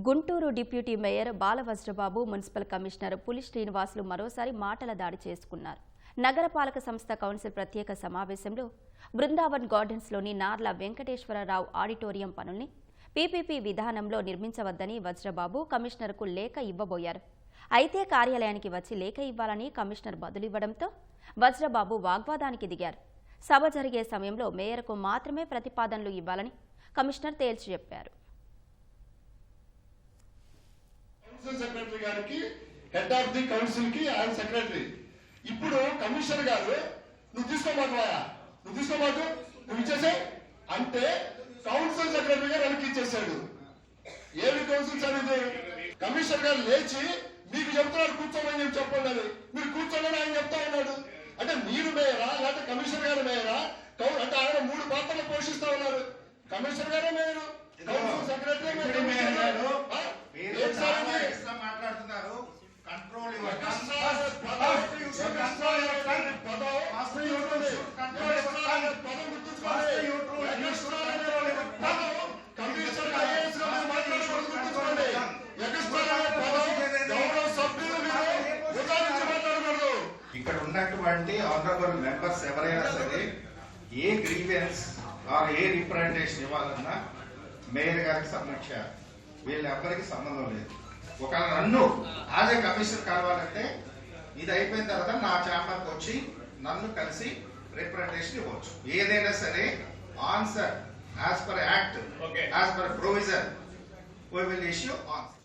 Guntur deputy mayor Balavajrababu, municipal commissioner పులి శ్రీనివాసులు మరోసారి మాటల దాడి చేసుకున్నారు. నగరపాలక సంస్థ కౌన్సిల్ ప్రత్యేక సమావేశంలో బృందావన్ గార్డెన్స్లోని నార్ల వెంకటేశ్వరరావు ఆడిటోరియం పనుల్ని పీపీపీ విధానంలో నిర్మించవద్దని వజ్రబాబు కమిషనర్కు లేఖ ఇవ్వబోయారు. అయితే కార్యాలయానికి వచ్చి లేఖ ఇవ్వాలని కమిషనర్ బదులివ్వడంతో వజ్రబాబు వాగ్వాదానికి దిగారు. సభ జరిగే సమయంలో మేయర్కు మాత్రమే ప్రతిపాదనలు ఇవ్వాలని కమిషనర్ తేల్చి చెప్పారు. సెక్రటరీ గారికి హెడ్ ఆఫ్ ది కౌన్సిల్ కి ఆయన సెక్రటరీ. ఇప్పుడు కమిషనర్ గారు నువ్వు తీసుకోమాకు నువ్వు ఇచ్చేసే అంటే కౌన్సిల్ సెక్రటరీ గారు వెనక్కి ఇచ్చేసాడు. ఏమి కౌన్సిల్ సార్ ఇది? కమిషనర్ గారు లేచి మీకు చెప్తున్నాడు కూర్చోమని చెప్పండి అని, మీరు కూర్చోమని ఆయన చెప్తా ఉన్నాడు. అంటే మీరు మేయరా లేకపోతే కమిషనర్ గారు మేయరా? అంటే ఆయన 3 పాత్రలు పోషిస్తా ఉన్నారు. కమిషనర్ గారే మేయరు, కౌన్సిల్ సెక్రటరీ మాట్లాడుతున్నారు. కంట్రోల్ ఇక్కడ ఉన్నటువంటి ఆనరబుల్ మెంబర్స్ ఎవరైనా సరే ఏ గ్రీవెన్స్ ఆర్ ఏ రిప్రజెంటేషన్ ఇవ్వాలన్నా మేయర్ గారికి సబ్మిట్ చేయాలి. వీళ్ళెవ్వరికి సంబంధం లేదు. ఒకవేళ నన్ను యాజ్ ఏ కమిషనర్ కలవాలంటే ఇది అయిపోయిన తర్వాత నా ఛాంబర్కి వచ్చి నన్ను కలిసి రిప్రజెంటేషన్ ఇవ్వచ్చు. ఏదైనా సరే answer as per act, as per provision we will issue answer.